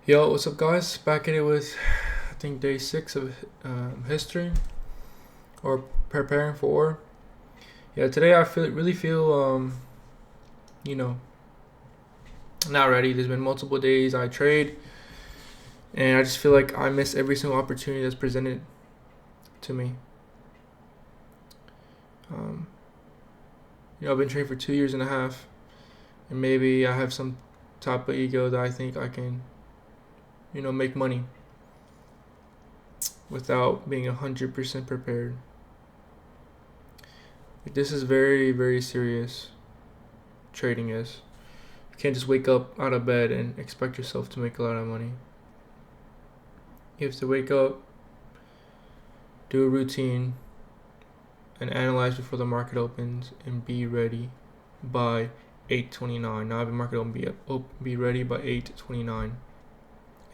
Yo, what's up, guys? Back at it with, I think, day 6 of history or preparing for. Yeah, today I really feel, you know, not ready. There's been multiple days I trade, and I just feel like I miss every single opportunity that's presented to me. Um, I've been trading for 2 years and a half, and maybe I have some type of ego that I think I can, make money without being 100% prepared. Like, this is very, very serious. Trading is. You can't just wake up out of bed and expect yourself to make a lot of money. You have to wake up, do a routine, and analyze before the market opens and be ready by 8:29. Now, the market open, be ready by 8:29,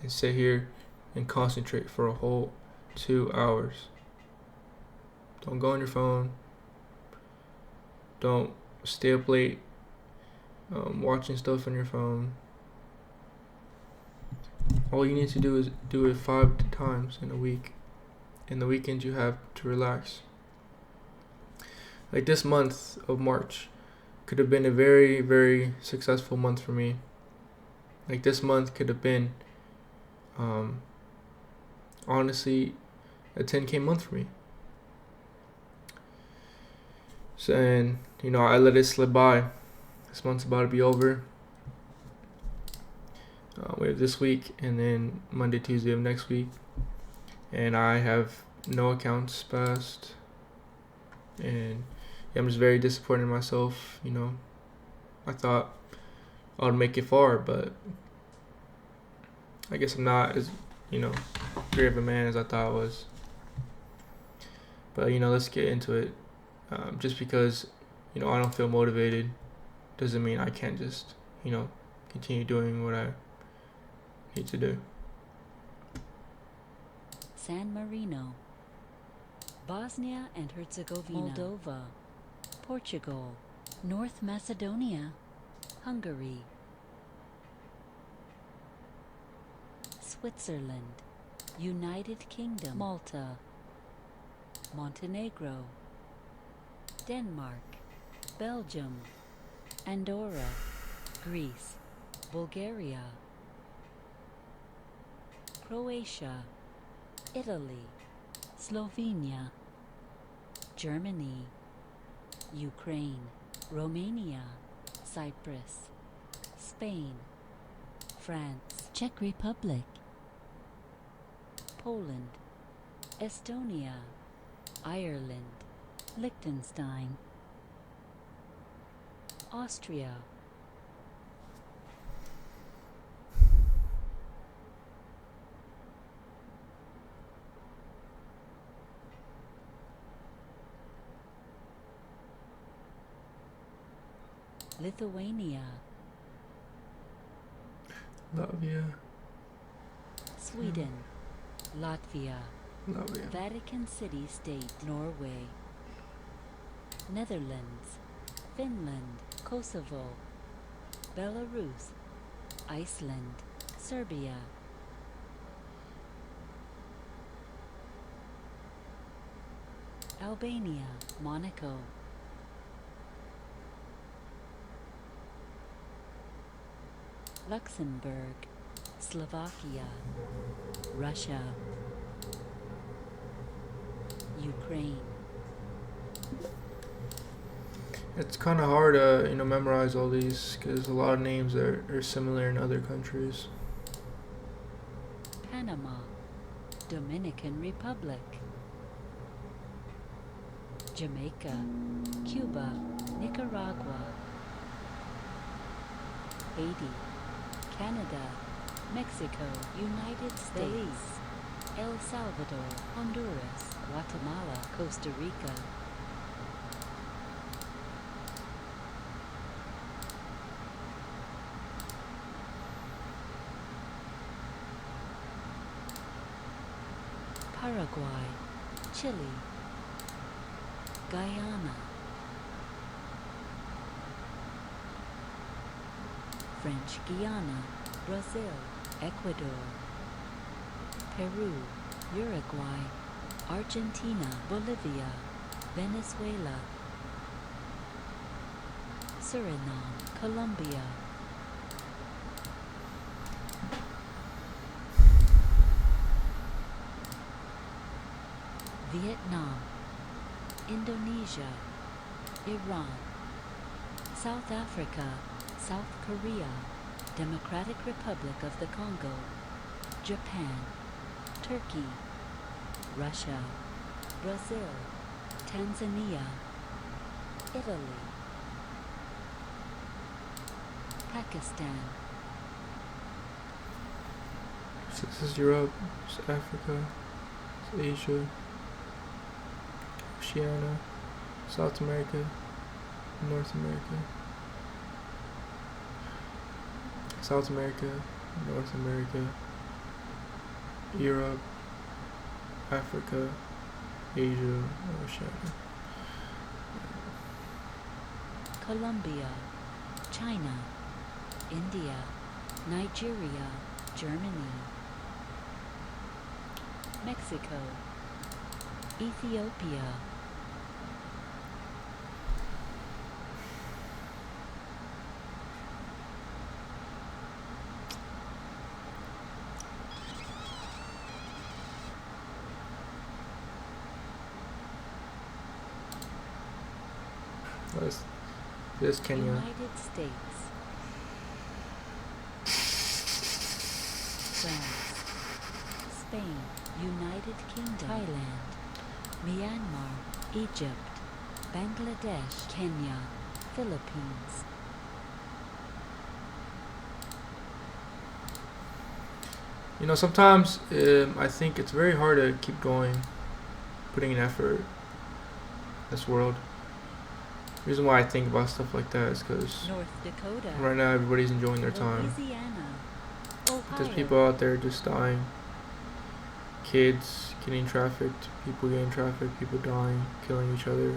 and sit here and concentrate for a whole 2 hours. Don't go on your phone. Don't stay up late watching stuff on your phone. All you need to do is do it 5 times in a week. In the weekends, you have to relax. Like, this month of March could have been a very, very successful month for me. Like, this month could have been, honestly, a 10K month for me. So, and, I let it slip by. This month's about to be over. We have this week, and then Monday, Tuesday of next week. And I have no accounts passed. And yeah, I'm just very disappointed in myself. I thought I would make it far, but I guess I'm not as, great of a man as I thought I was. But, let's get into it. Just because, I don't feel motivated doesn't mean I can't just, continue doing what I need to do. San Marino, Bosnia and Herzegovina, Moldova, Portugal, North Macedonia, Hungary, Switzerland, United Kingdom, Malta, Montenegro, Denmark, Belgium, Andorra, Greece, Bulgaria, Croatia, Italy, Slovenia, Germany, Ukraine, Romania, Cyprus, Spain, France, Czech Republic, Poland, Estonia, Ireland, Liechtenstein, Austria, Lithuania, Latvia. Sweden, Latvia, Latvia. Vatican City State, Norway, Netherlands, Finland, Kosovo, Belarus, Iceland, Serbia, Albania, Monaco, Luxembourg, Slovakia, Russia, Ukraine. It's kind of hard to, memorize all these because a lot of names are similar in other countries. Panama, Dominican Republic, Jamaica, Cuba, Nicaragua, Haiti, Canada, Mexico, United States, El Salvador, Honduras, Guatemala, Costa Rica, Paraguay, Chile, Guyana, French Guiana, Brazil, Ecuador, Peru, Uruguay, Argentina, Bolivia, Venezuela, Suriname, Colombia, Vietnam, Indonesia, Iran, South Africa, South Korea, Democratic Republic of the Congo, Japan, Turkey, Russia, Brazil, Tanzania, Italy, Pakistan, So this is Europe, this is Africa, this is Asia, Oceania, South America, North America, South America, North America, Europe, Africa, Asia, Oceania. Colombia, China, India, Nigeria, Germany, Mexico, Ethiopia, This is Kenya. United States, France, Spain, United Kingdom, Thailand, Myanmar, Egypt, Bangladesh, Kenya, Philippines, You know, sometimes I think it's very hard to keep going, putting in effort in this world. The reason why I think about stuff like that is because North Dakota, right now everybody's enjoying their time. Louisiana, There's Ohio, people out there just dying. Kids getting trafficked, people getting trafficked, people dying, killing each other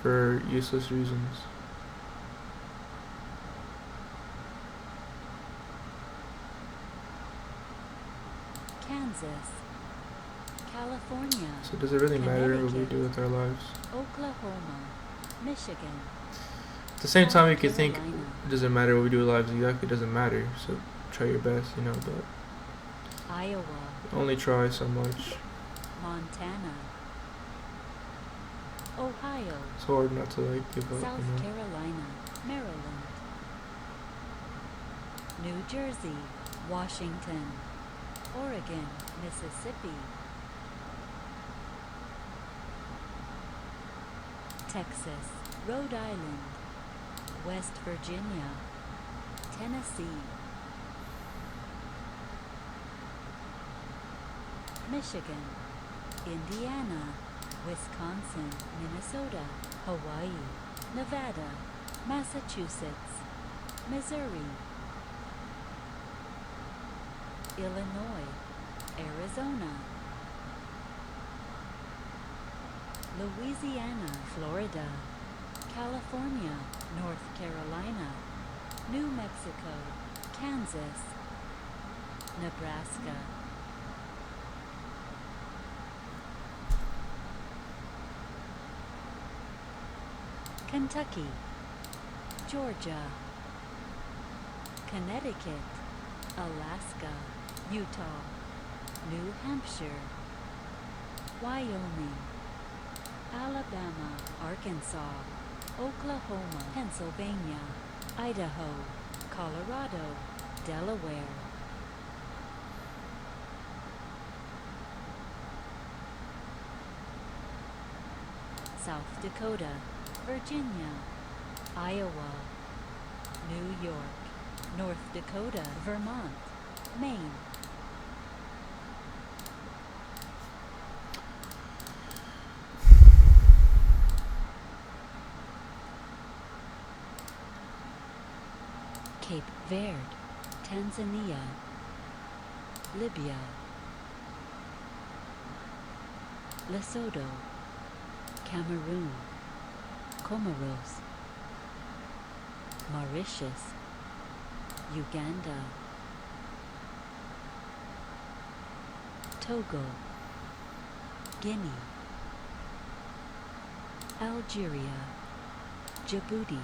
for useless reasons. Kansas, California, So does it really matter what we do with our lives? Oklahoma, Michigan, At the same South time, you could think, Carolina, it doesn't matter what we do with our lives. Exactly, it doesn't matter. So try your best, you know, but Iowa, only try so much. Montana, Ohio, It's hard not to like give up, South you know. Carolina, Maryland, New Jersey, Washington, Oregon, Mississippi, Texas, Rhode Island, West Virginia, Tennessee, Michigan, Indiana, Wisconsin, Minnesota, Hawaii, Nevada, Massachusetts, Missouri, Illinois, Arizona, Louisiana, Florida, California, North Carolina, New Mexico, Kansas, Nebraska, Kentucky, Georgia, Connecticut, Alaska, Utah, New Hampshire, Wyoming, Alabama, Arkansas, Oklahoma, Pennsylvania, Idaho, Colorado, Delaware, South Dakota, Virginia, Iowa, New York, North Dakota, Vermont, Maine, Cape Verde, Tanzania, Libya, Lesotho, Cameroon, Comoros, Mauritius, Uganda, Togo, Guinea, Algeria, Djibouti,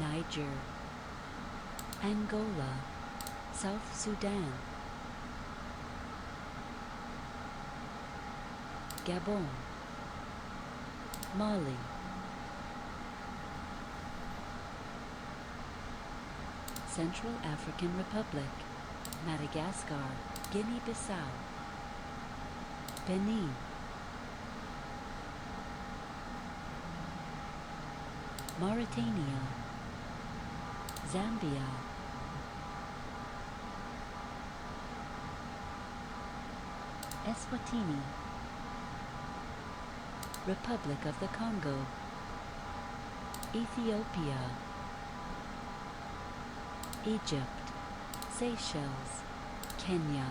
Niger, Angola, South Sudan, Gabon, Mali, Central African Republic, Madagascar, Guinea-Bissau, Benin, Mauritania, Zambia, Eswatini, Republic of the Congo, Ethiopia, Egypt, Seychelles, Kenya,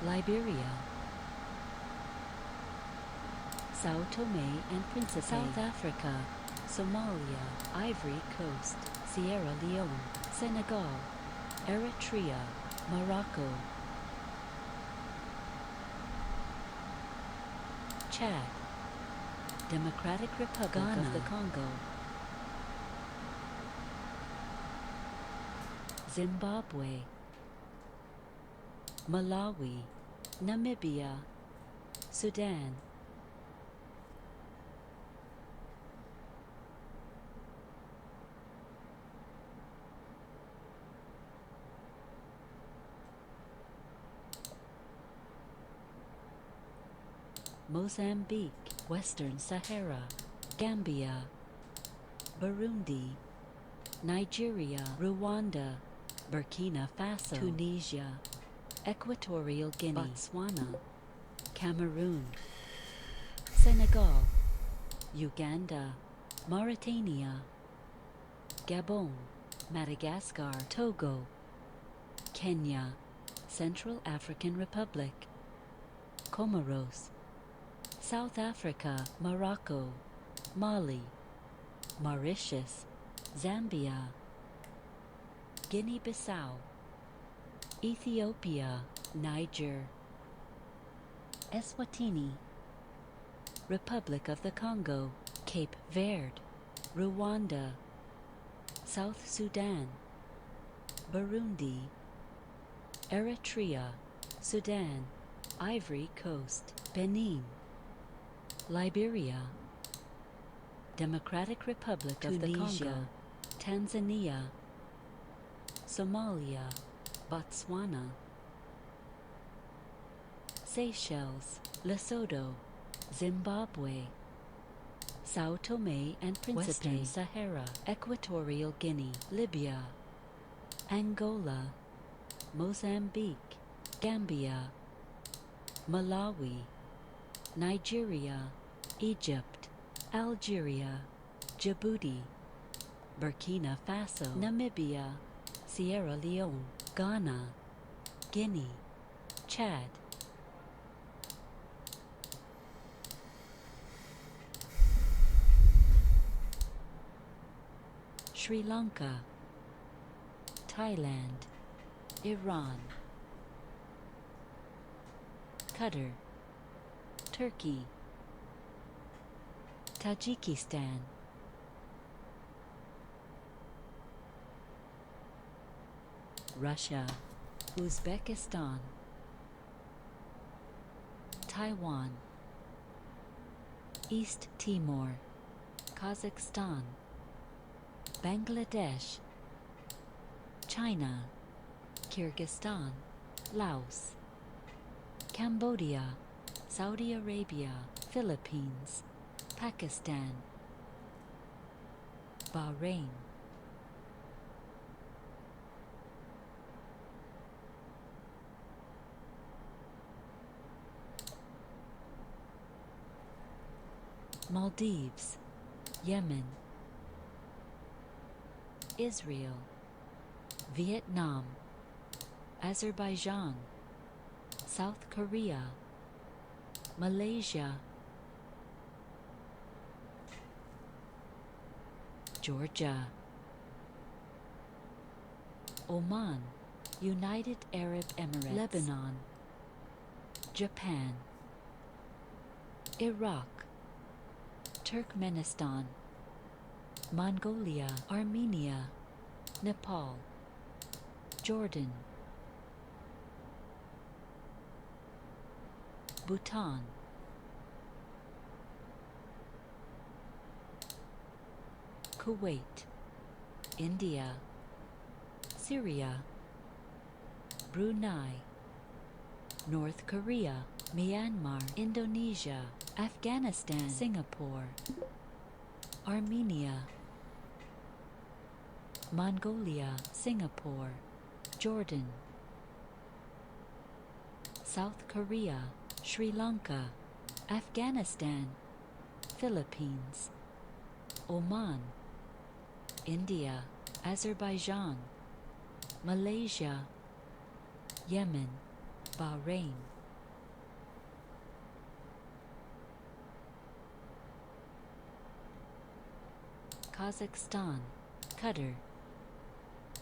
Liberia, Sao Tome and Principe, South Africa, Somalia, Ivory Coast, Sierra Leone, Senegal, Eritrea, Morocco, Chad, Democratic Republic of the Congo, Zimbabwe, Malawi, Namibia, Sudan, Mozambique, Western Sahara, Gambia, Burundi, Nigeria, Rwanda, Burkina Faso, Tunisia, Equatorial Guinea, Botswana, Cameroon, Senegal, Uganda, Mauritania, Gabon, Madagascar, Togo, Kenya, Central African Republic, Comoros, South Africa, Morocco, Mali, Mauritius, Zambia, Guinea-Bissau, Ethiopia, Niger, Eswatini, Republic of the Congo, Cape Verde, Rwanda, South Sudan, Burundi, Eritrea, Sudan, Ivory Coast, Benin, Liberia, Democratic Republic of the Congo, Tanzania, Somalia, Botswana, Seychelles, Lesotho, Zimbabwe, Sao Tome and Principe, Western Sahara, Equatorial Guinea, Libya, Angola, Mozambique, Gambia, Malawi, Nigeria, Egypt, Algeria, Djibouti, Burkina Faso, Namibia, Sierra Leone, Ghana, Guinea, Chad, Sri Lanka, Thailand, Iran, Qatar, Turkey, Tajikistan, Russia, Uzbekistan, Taiwan, East Timor, Kazakhstan, Bangladesh, China, Kyrgyzstan, Laos, Cambodia, Saudi Arabia, Philippines, Pakistan, Bahrain, Maldives, Yemen, Israel, Vietnam, Azerbaijan, South Korea, Malaysia, Georgia, Oman, United Arab Emirates, Lebanon, Japan, Iraq, Turkmenistan, Mongolia, Armenia, Nepal, Jordan, Bhutan, Kuwait, India, Syria, Brunei, North Korea, Myanmar, Indonesia, Afghanistan, Singapore, Armenia, Mongolia, Singapore, Jordan, South Korea, Sri Lanka, Afghanistan, Philippines, Oman, India, Azerbaijan, Malaysia, Yemen, Bahrain, Kazakhstan, Qatar,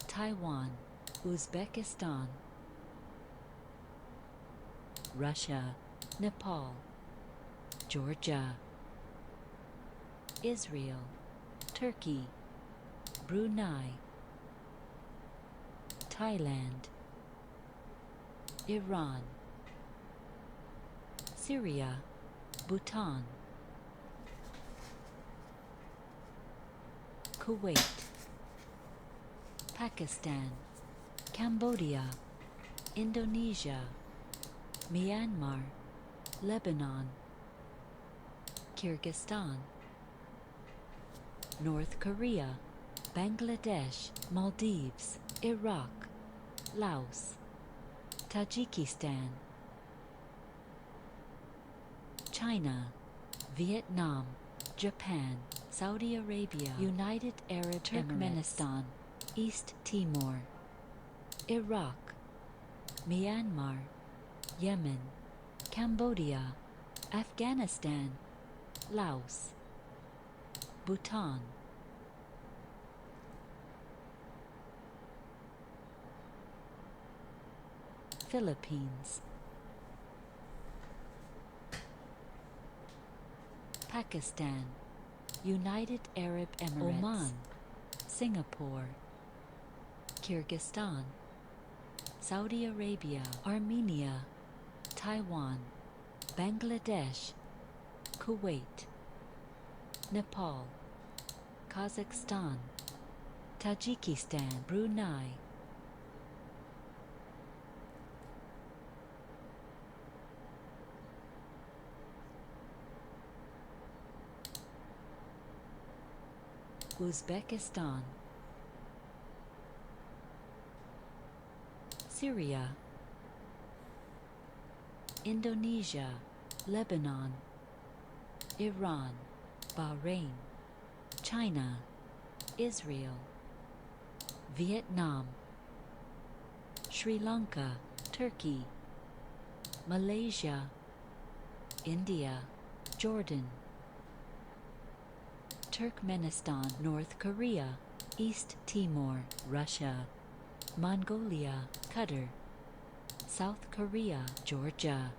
Taiwan, Uzbekistan, Russia, Nepal, Georgia, Israel, Turkey, Brunei, Thailand, Iran, Syria, Bhutan, Kuwait, Pakistan, Cambodia, Indonesia, Myanmar, Lebanon, Kyrgyzstan, North Korea, Bangladesh, Maldives, Iraq, Laos, Tajikistan, China, Vietnam, Japan, Saudi Arabia, United Arab Turkmenistan, East Timor, Iraq, Myanmar, Yemen, Cambodia, Afghanistan, Laos, Bhutan, Philippines, Pakistan, United Arab Emirates, Oman, Singapore, Kyrgyzstan, Saudi Arabia, Armenia, Taiwan, Bangladesh, Kuwait, Nepal, Kazakhstan, Tajikistan, Brunei, Uzbekistan, Syria, Indonesia, Lebanon, Iran, Bahrain, China, Israel, Vietnam, Sri Lanka, Turkey, Malaysia, India, Jordan, Turkmenistan, North Korea, East Timor, Russia, Mongolia, Qatar, South Korea, Georgia,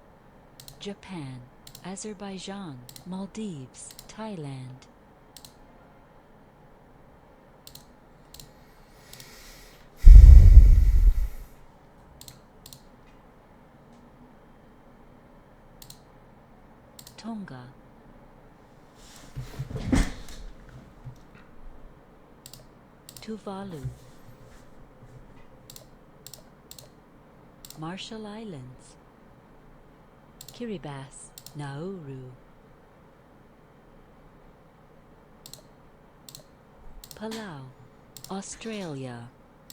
Japan, Azerbaijan, Maldives, Thailand, Tonga, Tuvalu, Marshall Islands, Kiribati, Nauru, Palau, Australia,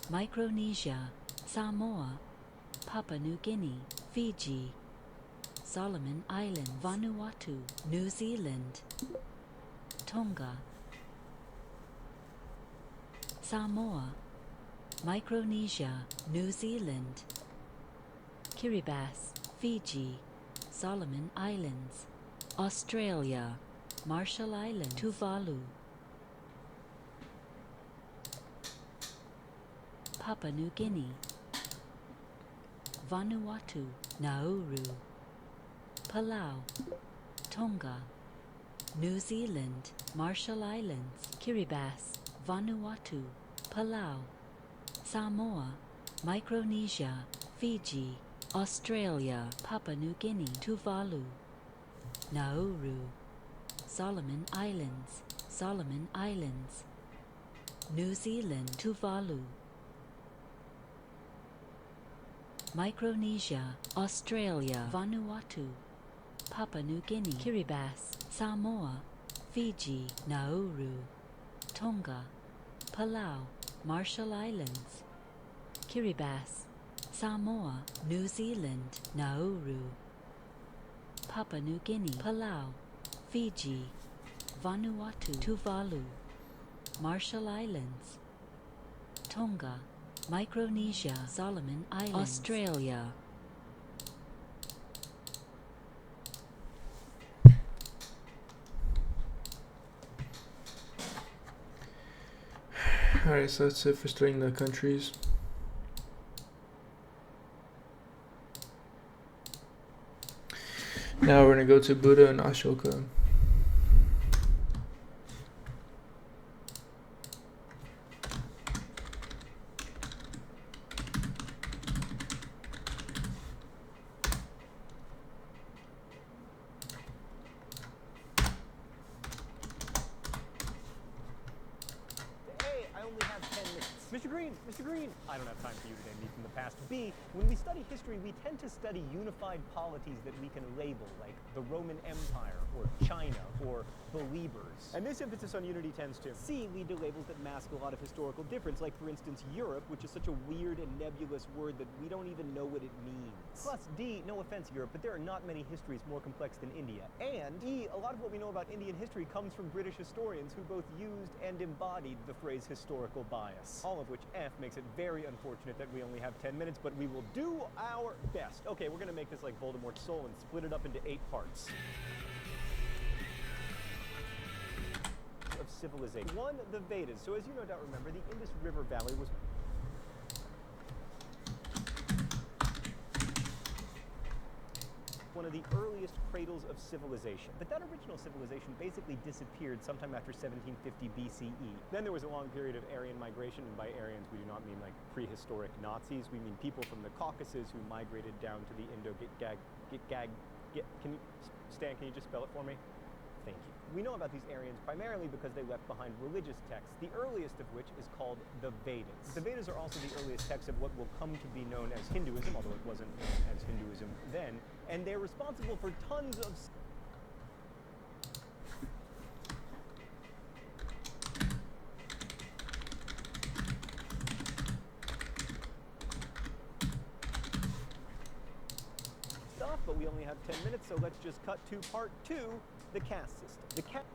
Micronesia, Samoa, Papua New Guinea, Fiji, Solomon Islands, Vanuatu, New Zealand, Tonga, Samoa, Micronesia, New Zealand, Kiribati, Fiji, Solomon Islands, Australia, Marshall Islands, Tuvalu, Papua New Guinea, Vanuatu, Nauru, Palau, Tonga, New Zealand, Marshall Islands, Kiribati, Vanuatu, Palau, Samoa, Micronesia, Fiji, Australia, Papua New Guinea, Tuvalu, Nauru, Solomon Islands, New Zealand, Tuvalu, Micronesia, Australia, Vanuatu, Papua New Guinea, Kiribati, Samoa, Fiji, Nauru, Tonga, Palau, Marshall Islands, Kiribati, Samoa, New Zealand, Nauru, Papua New Guinea, Palau, Fiji, Vanuatu, Tuvalu, Marshall Islands, Tonga, Micronesia, Solomon Islands, Australia. Alright, so that's it for studying the countries. Now we're going to go to Buddha and Ashoka. Mr. Green, I don't have time for you today, me from the past. B, when we study history, we tend to study unified polities that we can label, like the Roman Empire, or China, or Beliebers. And this emphasis on unity tends to C, lead to labels that mask a lot of historical difference, like for instance Europe, which is such a weird and nebulous word that we don't even know what it means. Plus D, no offense Europe, but there are not many histories more complex than India. And E, a lot of what we know about Indian history comes from British historians who both used and embodied the phrase historical bias. All of which F makes it very unfortunate that we only have 10 minutes, but we will do our best. Okay, we're gonna make this like Voldemort's soul and split it up into 8 parts. Of civilization. 1, the Vedas. So as you no doubt remember, the Indus River Valley was one of the earliest cradles of civilization. But that original civilization basically disappeared sometime after 1750 BCE. Then there was a long period of Aryan migration, and by Aryans we do not mean like prehistoric Nazis. We mean people from the Caucasus who migrated down to the can you, Stan, can you just spell it for me? Thank you. We know about these Aryans primarily because they left behind religious texts, the earliest of which is called the Vedas. The Vedas are also the earliest texts of what will come to be known as Hinduism, although it wasn't known as Hinduism then, and they're responsible for tons of stuff, but we only have 10 minutes, so let's just cut to part 2, the caste system. The caste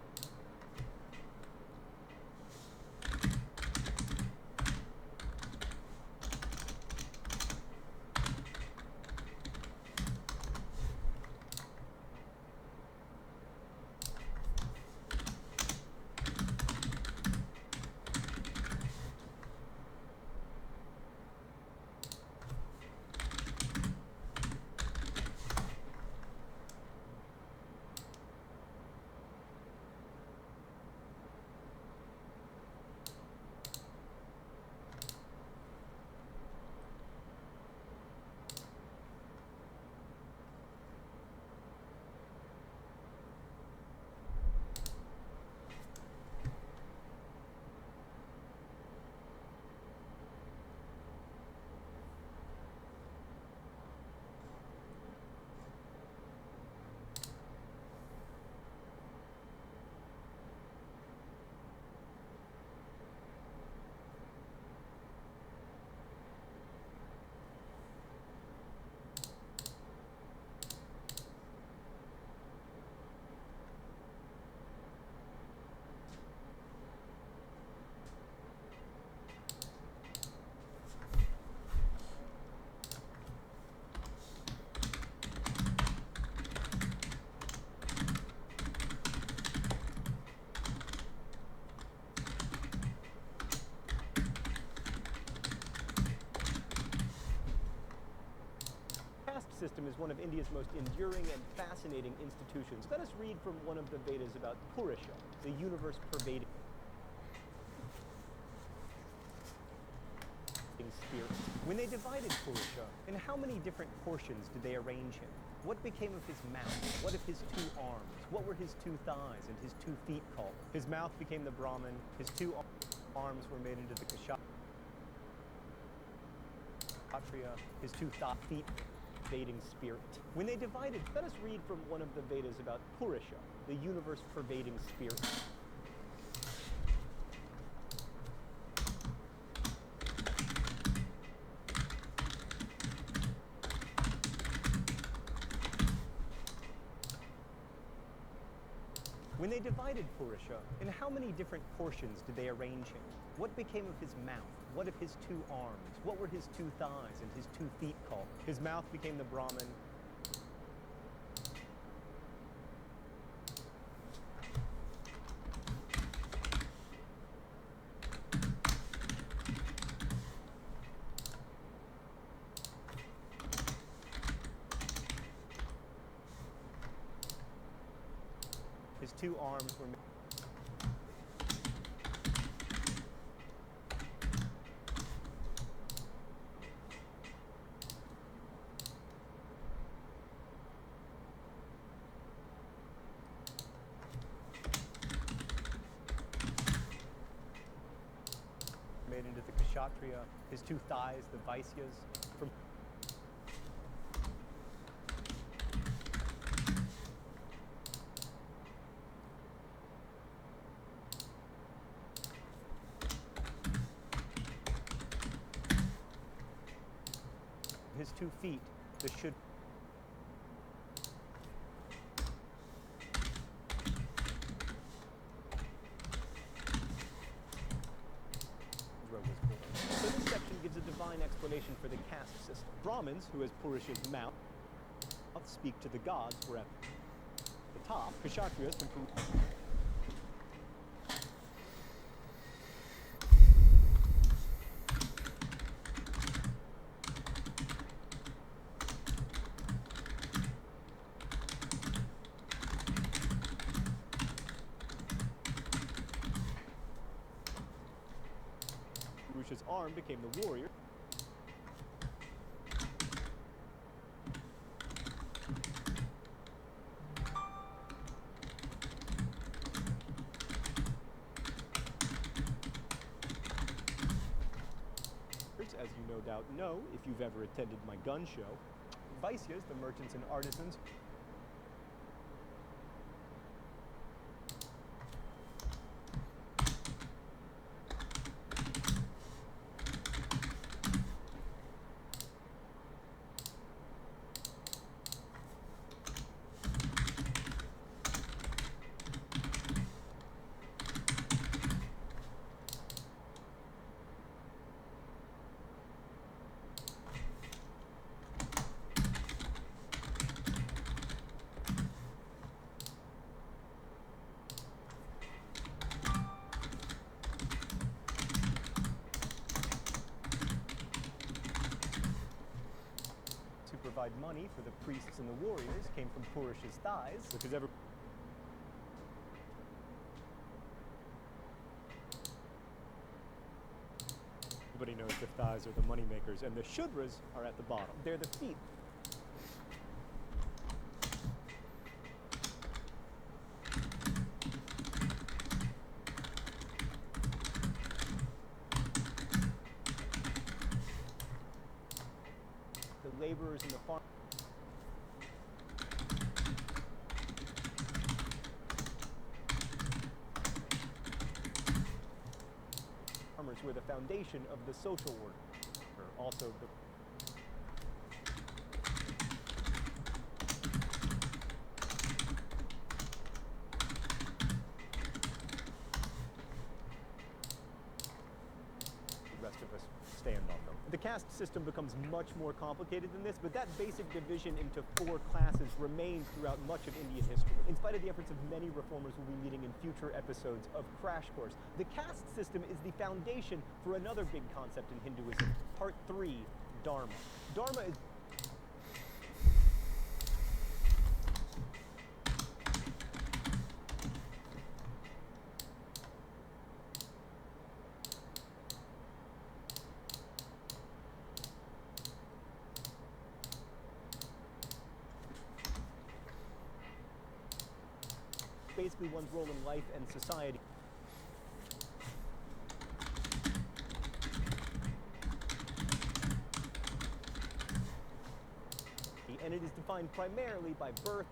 system is one of India's most enduring and fascinating institutions. Let us read from one of the Vedas about Purusha, the universe-pervading spirit. When they divided Purusha, in how many different portions did they arrange him? What became of his mouth? What of his 2 arms? What were his 2 thighs and his 2 feet called? His mouth became the Brahman, his 2 arms were made into the Kshatriya, his 2 feet pervading spirit. When they divided, let us read from one of the Vedas about Purusha, the universe-pervading spirit. When they divided Purusha, in how many different portions did they arrange him? What became of his mouth? What of his 2 arms? What were his 2 thighs and his 2 feet called? His mouth became the Brahman. His 2 arms were made into the Kshatriya, his 2 thighs, the Vaisyas. From his 2 feet, the Shuddha. So this section gives a divine explanation for the caste system. Brahmins, who has Purusha's mouth, speak to the gods, were at the top. Kshatriyas can Purusha's arm became the warrior. As you no doubt know, if you've ever attended my gun show, Vaisyas, the merchants and artisans, provide money for the priests and the warriors came from Purusha's thighs, because everybody knows the thighs are the money makers, and the Shudras are at the bottom. They're the feet. The laborers in the farm. Farmers were the foundation of the social order. Also the rest of us stand on them. The caste system becomes much more complicated than this, but that basic division into 4 classes remains throughout much of Indian history. In spite of the efforts of many reformers we'll be meeting in future episodes of Crash Course, the caste system is the foundation for another big concept in Hinduism, Part 3, Dharma. Dharma is basically one's role in life and society. And it is defined primarily by birth,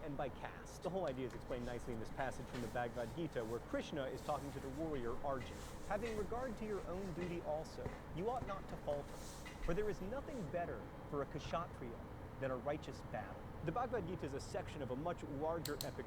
and by caste. The whole idea is explained nicely in this passage from the Bhagavad Gita, where Krishna is talking to the warrior Arjuna. Having regard to your own duty also, you ought not to falter, for there is nothing better for a kshatriya than a righteous battle. The Bhagavad Gita is a section of a much larger epic.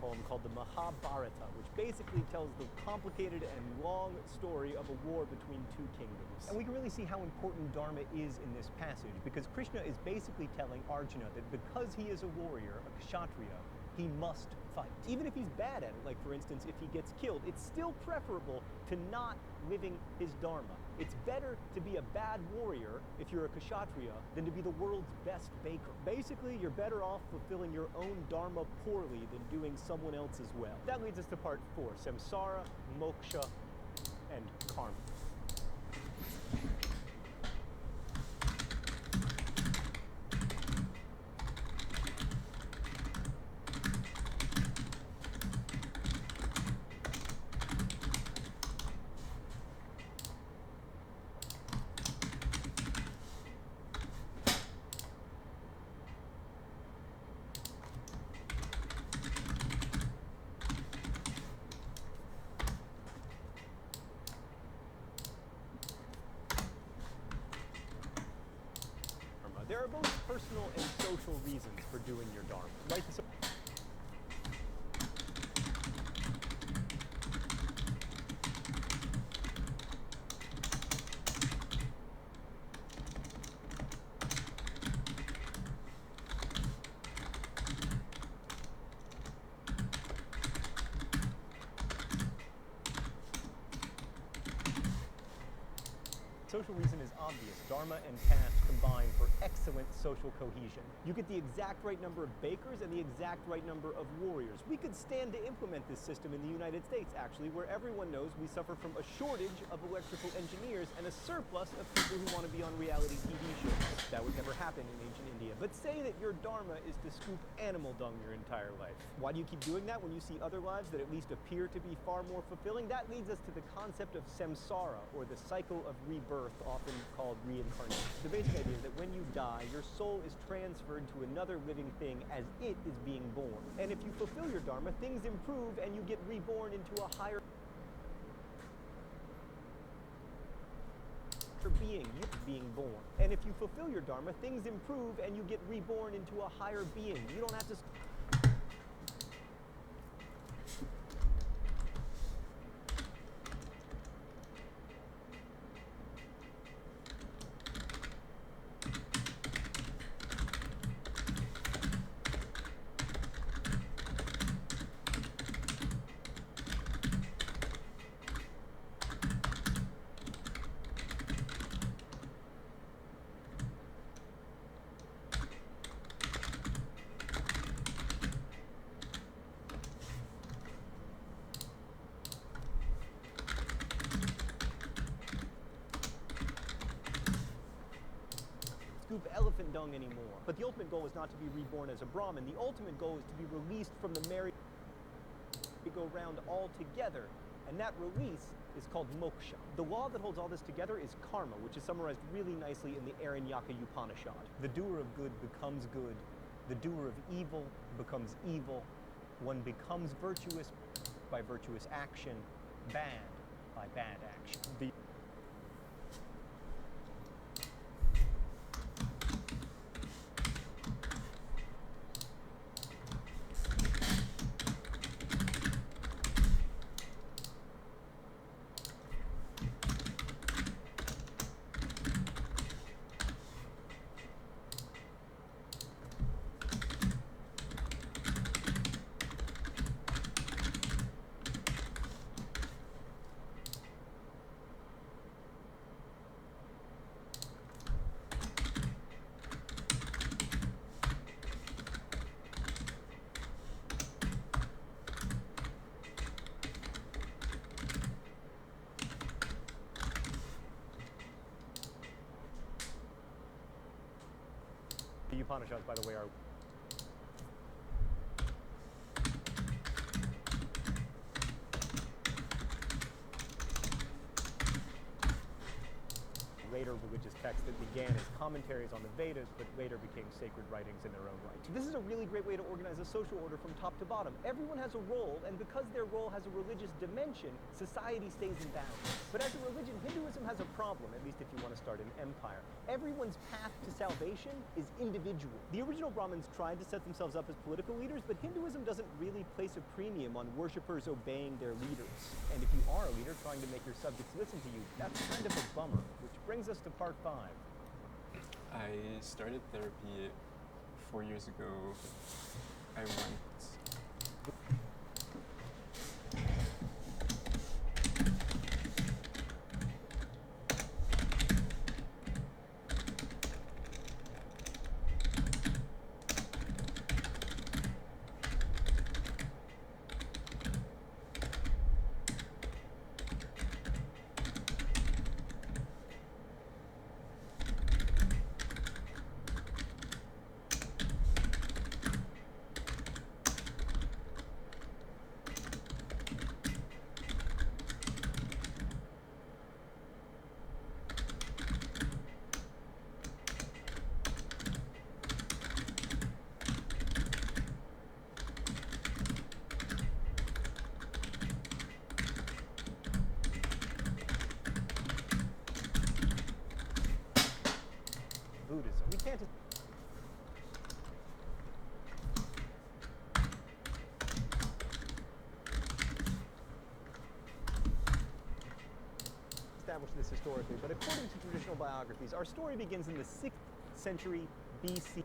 Poem called the Mahabharata, which basically tells the complicated and long story of a war between two kingdoms. And we can really see how important Dharma is in this passage, because Krishna is basically telling Arjuna that because he is a warrior, a kshatriya, he must fight. Even if he's bad at it, like for instance, if he gets killed, it's still preferable to not living his Dharma. It's better to be a bad warrior, if you're a kshatriya, than to be the world's best baker. Basically, you're better off fulfilling your own Dharma poorly than doing someone else's well. That leads us to part 4, samsara, moksha, and karma. There are both personal and social reasons for doing your Dharma. Right? So social reason is obvious. Dharma and caste combine for excellent social cohesion. You get the exact right number of bakers and the exact right number of warriors. We could stand to implement this system in the United States, actually, where everyone knows we suffer from a shortage of electrical engineers and a surplus of people who want to be on reality TV shows. That would never happen in ancient India. But say that your Dharma is to scoop animal dung your entire life. Why do you keep doing that when you see other lives that at least appear to be far more fulfilling? That leads us to the concept of samsara, or the cycle of rebirth, often called reincarnation. The basic idea is that when you die, your soul is transferred to another living thing as it is being born. And if you fulfill your Dharma, things improve and you get reborn into a higher being. You're being born. And if you fulfill your Dharma, things improve and you get reborn into a higher being. You don't have to scoop elephant dung anymore. But the ultimate goal is not to be reborn as a Brahmin. The ultimate goal is to be released from the merry-go-round altogether. And that release is called moksha. The law that holds all this together is karma, which is summarized really nicely in the Aranyaka Upanishad. The doer of good becomes good. The doer of evil becomes evil. One becomes virtuous by virtuous action, bad by bad action. The Upanishads, by the way, are later religious texts that began as commentaries on the Vedas, but later became sacred writings in their own right. This is a really great way to organize a social order from top to bottom. Everyone has a role, and because their role has a religious dimension, society stays in balance. But as a religion, Hinduism has a problem, at least if you want to start an empire. Everyone's path to salvation is individual. The original Brahmins tried to set themselves up as political leaders, but Hinduism doesn't really place a premium on worshippers obeying their leaders. And if you are a leader trying to make your subjects listen to you, that's kind of a bummer, which brings us to part 5. I started therapy 4 years ago. I went Buddhism. We can't establish this historically, but according to traditional biographies, our story begins in the 6th century BC.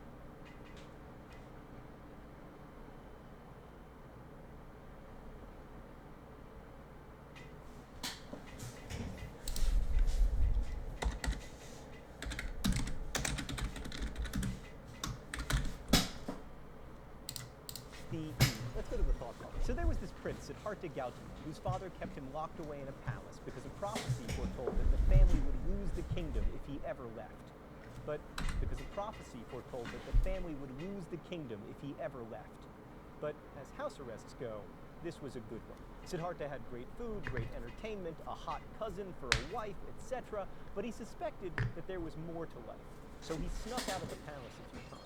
Let's go to the thought bubble. So there was this prince, Siddhartha Gautama, whose father kept him locked away in a palace because a prophecy foretold that the family would lose the kingdom if he ever left. But because a prophecy foretold that the family would lose the kingdom if he ever left. But as house arrests go, this was a good one. Siddhartha had great food, great entertainment, a hot cousin for a wife, etc. But he suspected that there was more to life. So he snuck out of the palace a few times.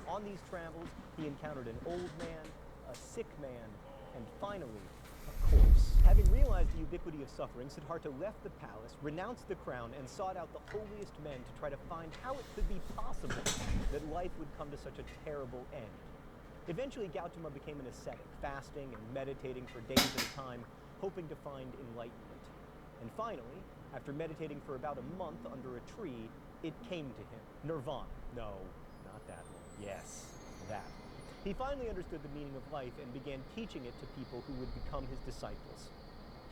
On these travels, he encountered an old man, a sick man, and finally, a corpse. Having realized the ubiquity of suffering, Siddhartha left the palace, renounced the crown, and sought out the holiest men to try to find how it could be possible that life would come to such a terrible end. Eventually, Gautama became an ascetic, fasting and meditating for days at a time, hoping to find enlightenment. And finally, after meditating for about a month under a tree, it came to him. Nirvana. No, not that one. Yes, that. He finally understood the meaning of life and began teaching it to people who would become his disciples.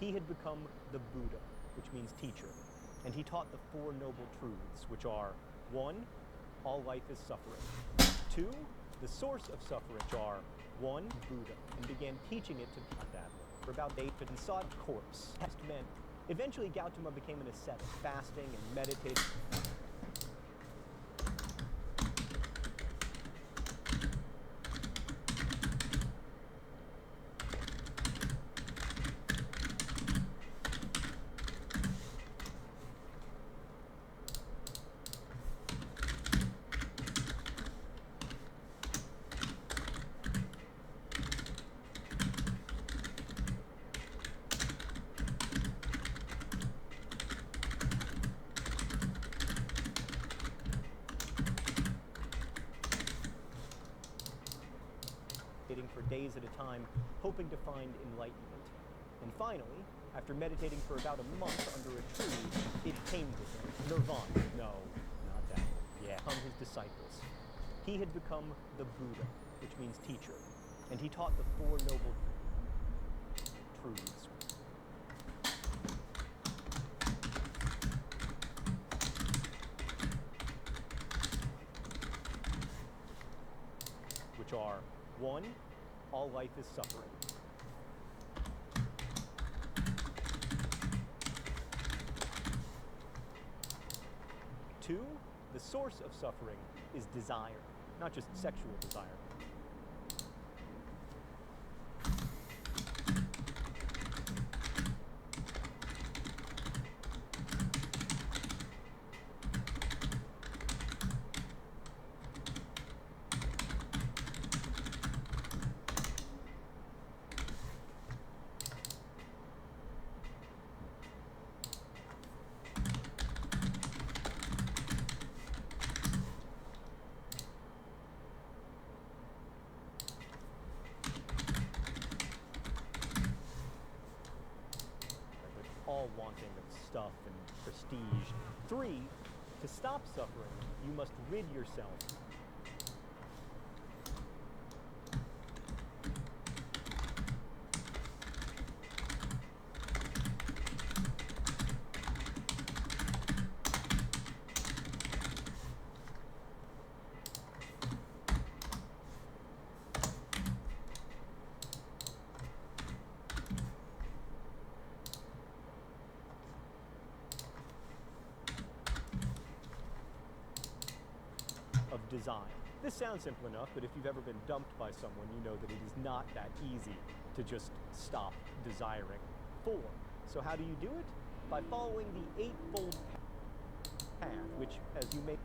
He had become the Buddha, which means teacher, and he taught the 4 noble truths, which are 1, all life is suffering. 2, the source of suffering, which are 1, Buddha, and began teaching it to that for about 8 and sought corpse. Men. Eventually, Gautama became an ascetic, fasting and meditating. for days at a time, hoping to find enlightenment. And finally, after meditating for about a month under a tree, it came to him. Nirvana. No, not that. Yeah, his disciples. He had become the Buddha, which means teacher, and he taught the Four Noble Truths. Which are, 1, all life is suffering. 2, the source of suffering is desire, not just sexual desire. All wanting of stuff and prestige. 3, to stop suffering, you must rid yourself of desire. This sounds simple enough, but if you've ever been dumped by someone, you know that it is not that easy to just stop desiring. 4, so how do you do it? By following the Eightfold Path, which, as you may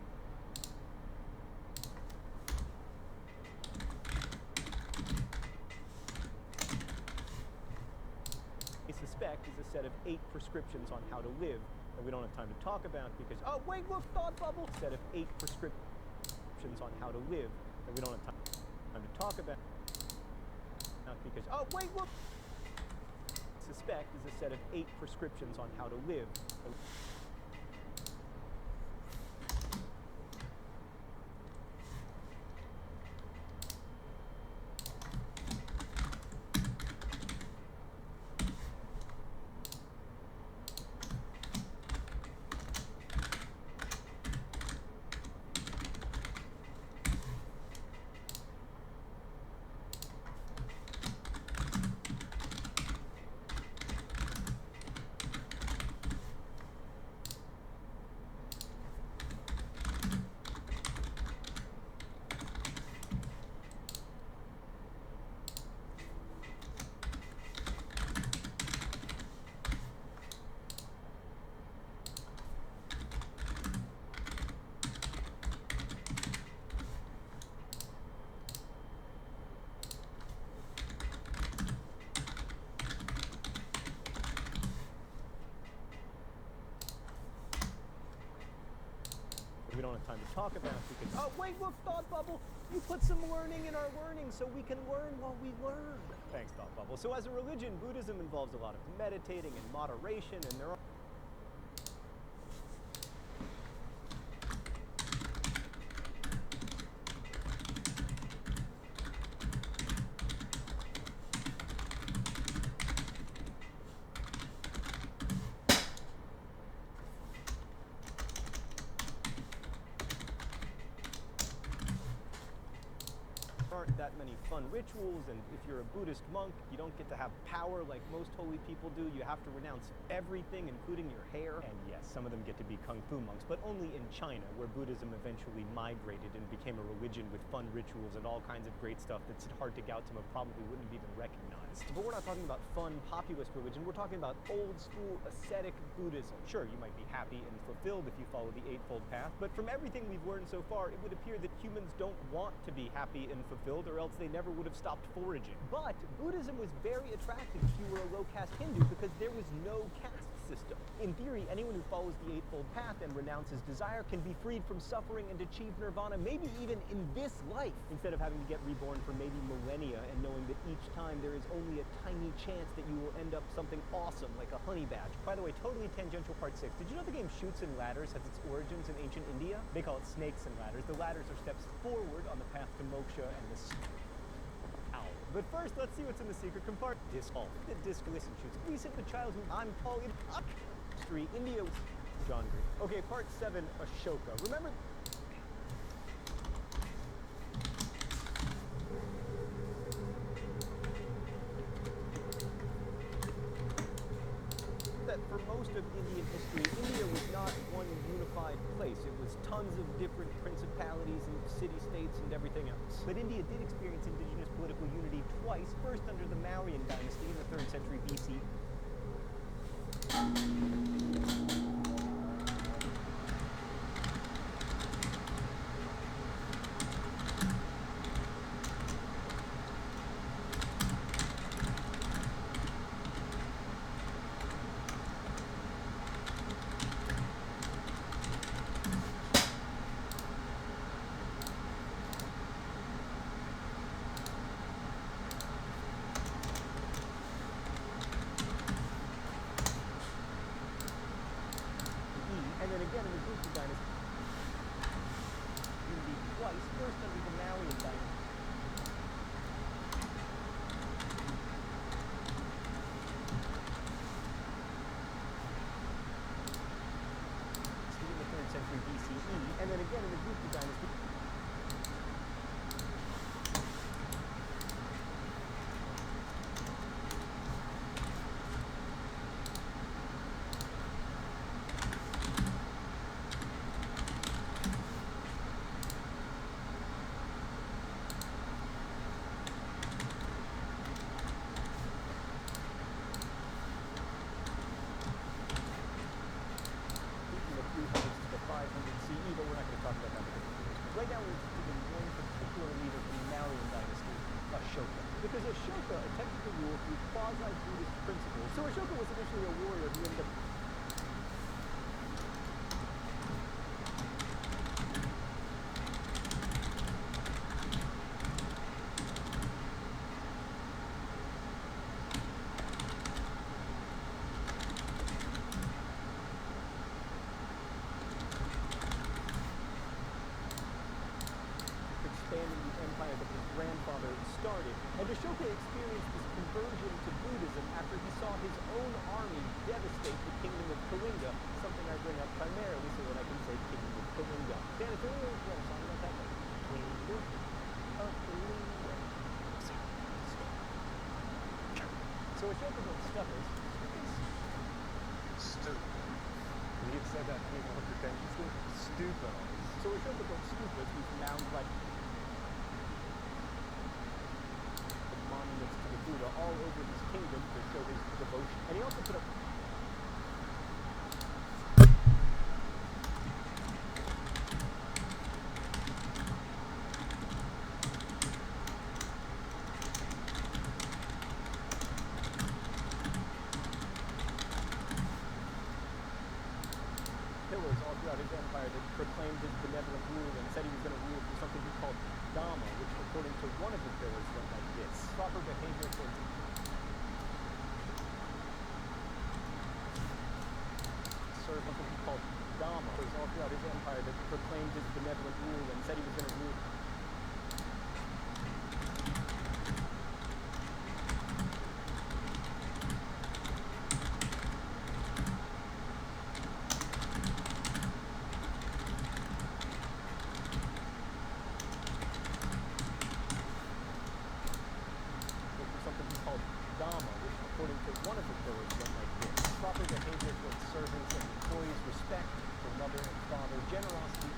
suspect, is a set of 8 prescriptions on how to live that we don't have time to talk about because, oh wait, look, thought bubble! Set of 8 prescriptions on how to live that we don't have time to talk about because, oh wait, look! Suspect is a set of 8 prescriptions on how to live. We don't have time to talk about because, oh wait, look, thought bubble, you put some learning in our learning so we can learn while we learn. Thanks, thought bubble. So as a religion, Buddhism involves a lot of meditating and moderation, and there are aren't that many fun rituals, and if you're a Buddhist monk, you don't get to have power like most holy people do. You have to renounce everything, including your hair. And yes, some of them get to be Kung Fu monks, but only in China, where Buddhism eventually migrated and became a religion with fun rituals and all kinds of great stuff that's hard to Gautama probably wouldn't have even recognized. But we're not talking about fun, populist religion. We're talking about old school, ascetic Buddhism. Sure, you might be happy and fulfilled if you follow the Eightfold Path, but from everything we've learned so far, it would appear that humans don't want to be happy and fulfilled, or else they never would have stopped foraging. But Buddhism was very attractive if you were a low-caste Hindu because there was no caste system. In theory, anyone who follows the Eightfold Path and renounces desire can be freed from suffering and achieve nirvana, maybe even in this life, instead of having to get reborn for maybe millennia and knowing that each time there is only a tiny chance that you will end up something awesome, like a honey badge. By the way, totally tangential part 6. Did you know the game Chutes and Ladders has its origins in ancient India? They call it snakes and ladders. The ladders are steps forward on the path to moksha, and the but first, let's see what's in the secret compartment. Disc all. The disc listen shoots. Please hit the child who I'm calling up. Street, India. John Green. Okay, part 7, Ashoka. Remember that for most of Indian history, India was not one unified place. It was tons of different principalities and city-states and everything else. But India did experience indigenous political unity twice, first under the Mauryan dynasty in the 3rd century BC. And then again in the Gupta dynasty, unity twice, first under the Mauryan dynasty. In the 3rd century BCE, and then again in the Gupta dynasty. Right now we're interested in one particular leader from the Mauryan dynasty, Ashoka. Because Ashoka attempted to rule through quasi-Buddhist principles. So Ashoka was initially a warrior who ended up expanding the empire that his grandfather started. And Ashoka experienced this conversion to Buddhism after he saw his own army devastate the kingdom of Kalinga, something I bring up primarily so that I can say kingdom of Kalinga. Dan, if anyone wants to talk about that, kingdom of Kalinga. So Ashoka built stupas. We've said that being more pretentiously. Stupas. So Ashoka built stupas, these mound-like monuments to the Buddha all over his kingdom to show his devotion. And he also put up pillars all throughout his empire that proclaimed his benevolent rule and said he was going to rule through something he called Dhamma, which according to one of the pillars went like this: proper behavior towards something he called Dhamma. It was all throughout his empire that proclaimed his benevolent rule and said he was going to rule. Something he called Dhamma, which according to one of the pillars went like this: proper behavior towards servants and employees, respect for mother and father, generosity.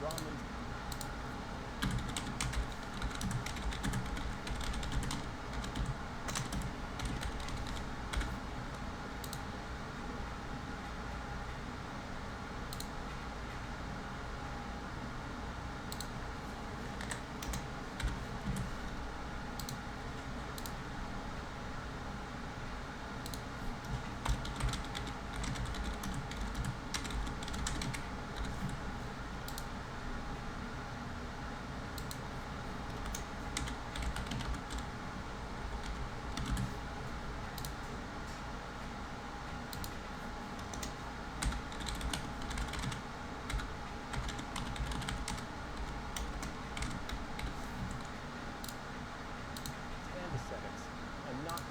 Brahmins. And not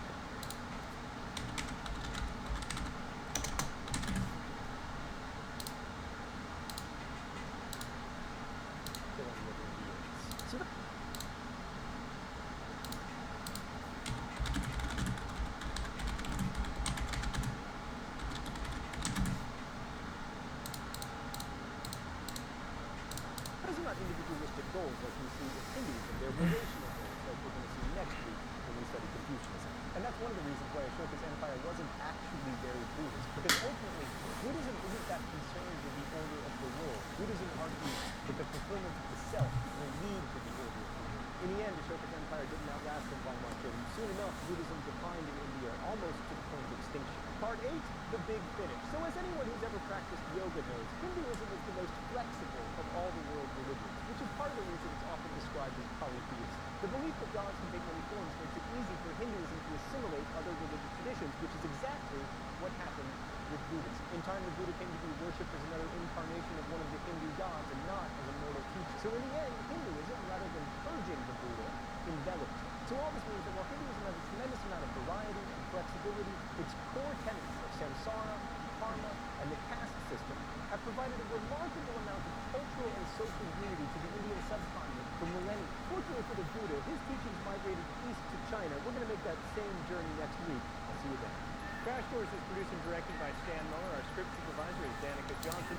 killing living beings. So those are not individualistic goals like we see in Hinduism. They're relational goals like we're going to see next week when we study Confucianism. And that's one of the reasons why Ashoka's empire wasn't actually very Buddhist. Because ultimately, Buddhism isn't that concerned with the order of the world. Buddhism argues that the fulfillment of the self will lead to the order of the world. In the end, Ashoka's empire didn't outlast him by much, and soon enough, Buddhism declined in India almost to the point of extinction. Part 8, the big finish. So as anyone who's ever practiced yoga knows, Hinduism is the most flexible of all the world religions, which is part of the reason it's often described as polytheistic. The belief that gods can take many forms makes it easy for Hinduism to assimilate other religious traditions, which is exactly what happened with Buddhism. In time, the Buddha came to be worshipped as another incarnation of one of the Hindu gods and not as a mortal teacher. So in the end, Hinduism, rather than purging the Buddha, enveloped him. So all this means that while Hinduism has a tremendous amount of variety and flexibility, its core tenets of samsara, karma, and the caste system have provided a remarkable amount of cultural and social unity to the Indian subcontinent for millennia. Fortunately for the Buddha, his teachings migrated east to China. We're going to make that same journey next week. I'll see you then. Crash Course is produced and directed by Stan Muller. Our script supervisor is Danica Johnson.